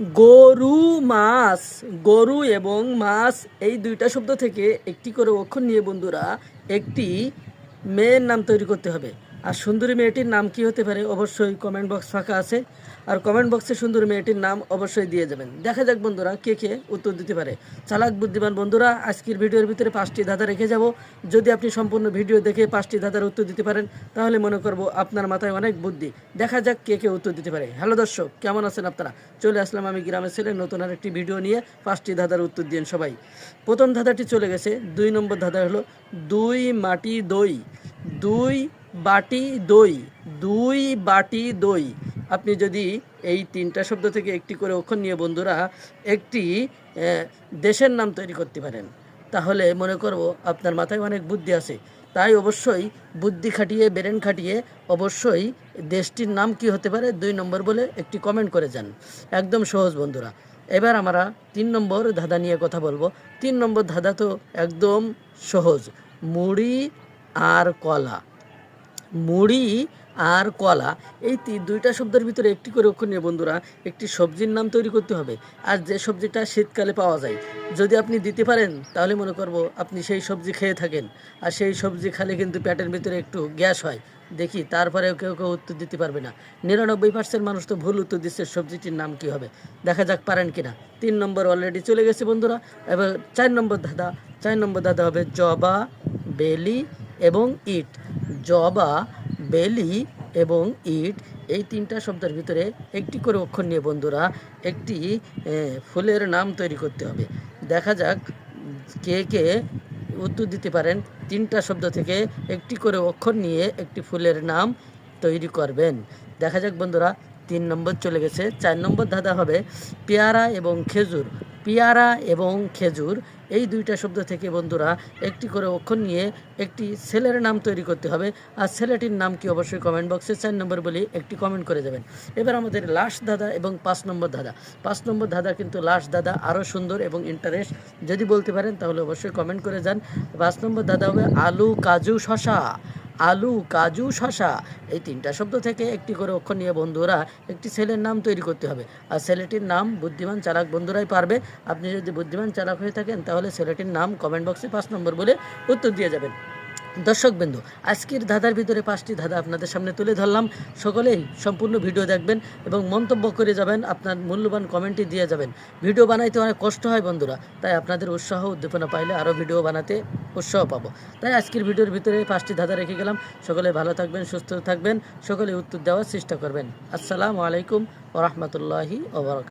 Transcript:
গরু মাছ। গরু এবং মাছ এই দুইটা শব্দ থেকে একটি করে অক্ষর নিয়ে বন্ধুরা একটি মেয়ের নাম তৈরি করতে হবে। আর সুন্দরী মেয়েটির নাম কি হতে পারে অবশ্যই কমেন্ট বক্স ফাঁকা আছে, আর কমেন্ট বক্সে সুন্দরী মেয়েটির নাম অবশ্যই দিয়ে যাবেন। দেখা যাক বন্ধুরা কে কে উত্তর দিতে পারে। চালাক বুদ্ধিমান বন্ধুরা, আজকের ভিডিওর ভিতরে 5টি ধাঁধা রেখে যাব। যদি আপনি সম্পূর্ণ ভিডিও দেখে 5টি ধাঁধার উত্তর দিতে পারেন তাহলে মনে করব আপনার মাথায় অনেক বুদ্ধি। দেখা যাক কে কে উত্তর দিতে পারে। হ্যালো দর্শক, কেমন আছেন আপনারা? চলে আসলাম আমি গ্রামের ছেলে নতুন আর একটি ভিডিও নিয়ে। 5টি ধাঁধার উত্তর দিন সবাই। প্রথম ধাঁধাটি চলে গেছে। 2 নম্বর ধাঁধা হলো 2 মাটি দই। 2 বাটি দই। 2 বাটি দই। আপনি যদি এই 3টা শব্দ থেকে একটি করে অক্ষর নিয়ে বন্ধুরা একটি দেশের নাম তৈরি করতে পারেন তাহলে মনে করব আপনার মাথায় অনেক বুদ্ধি আছে। তাই অবশ্যই বুদ্ধি খাটিয়ে ব্রেন খাটিয়ে অবশ্যই দেশটির নাম কি হতে পারে 2 নম্বর বলে একটি কমেন্ট করে যান। একদম সহজ বন্ধুরা। এবার আমরা 3 নম্বর ধাঁধা নিয়ে কথা বলবো। 3 নম্বর ধাঁধা তো একদম সহজ। মুড়ি আর কলা। মুড়ি আর কলা এই দুইটা শব্দের ভিতরে একটি করে অক্ষর নিয়ে বন্ধুরা একটি সবজির নাম তৈরি করতে হবে। আর যে সবজিটা শীতকালে পাওয়া যায় যদি আপনি দিতে পারেন তাহলে মনে করব আপনি সেই সবজি খেয়ে থাকেন। আর সেই সবজি খেলে কিন্তু পেটের ভিতরে একটু গ্যাস হয়। দেখি তারপরেও কেউ কেউ উত্তর দিতে পারবে না। 99% মানুষ তো ভুল উত্তর দিচ্ছে। সবজিটির নাম কি হবে? দেখা যাক পারেন কিনা। 3 নম্বর অলরেডি চলে গেছে বন্ধুরা। এবার 4 নম্বর ধাঁধা। 4 নম্বর ধাঁধা হবে জবা, বেলি এবং ইট। জবা, বেলি এবং ইট এই 3টা শব্দের ভিতরে একটি করে অক্ষর নিয়ে বন্ধুরা একটি ফুলের নাম তৈরি করতে হবে। দেখা যাক কে কে উত্তর দিতে পারেন। 3টা শব্দ থেকে একটি করে অক্ষর নিয়ে একটি ফুলের নাম তৈরি করবেন। দেখা যাক বন্ধুরা। 3 নম্বর চলে গেছে। 4 নম্বর ধাঁধা হবে পেয়ারা এবং খেজুর। পেয়ারা এবং খেজুর এই 2টা শব্দ থেকে বন্ধুরা একটি করে অক্ষর নিয়ে একটি ছেলের নাম তৈরি করতে হবে। আর ছেলেটির নাম কি অবশ্যই কমেন্ট বক্সে 4 নম্বর বলে একটি কমেন্ট করে যাবেন। এবার আমাদের লাস্ট ধাঁধা এবং 5 নম্বর ধাঁধা। 5 নম্বর ধাঁধা কিন্তু লাস্ট ধাঁধা আরও সুন্দর এবং ইন্টারেস্ট। যদি বলতে পারেন তাহলে অবশ্যই কমেন্ট করে যান। 5 নম্বর ধাঁধা হবে আলু, কাজু, শশা। আলু, কাজু, শশা এই 3টা শব্দ থেকে একটি করে অক্ষর নিয়ে বন্ধুরা একটি ছেলের নাম তৈরি করতে হবে। আর ছেলেটির নাম বুদ্ধিমান চালাক বন্ধুরাই পারবে। আপনি যদি বুদ্ধিমান চালাক হয়ে থাকেন তাহলে ছেলেটির নাম কমেন্ট বক্সে 5 নম্বর বলে উত্তর দিয়ে যাবেন। দর্শকবৃন্দ, আজকের ধাঁধার ভিতরে 5টি ধাঁধা আপনাদের সামনে তুলে ধরলাম। সকলেই সম্পূর্ণ ভিডিও দেখবেন এবং মন্তব্য করে যাবেন। আপনার মূল্যবান কমেন্টই দিয়ে যাবেন। ভিডিও বানাইতে অনেক কষ্ট হয় বন্ধুরা, তাই আপনাদের উৎসাহ উদ্দীপনা পাইলে আরও ভিডিও বানাতে উৎসাহ পাবো। তাই আজকের ভিডিওর ভিতরে 5টি ধাঁধা রেখে গেলাম। সকলে ভালো থাকবেন, সুস্থ থাকবেন, সকলে উত্তর দেওয়ার চেষ্টা করবেন। আসসালামু আলাইকুম ওয়া রাহমাতুল্লাহি ওয়া বারাকাতুহু।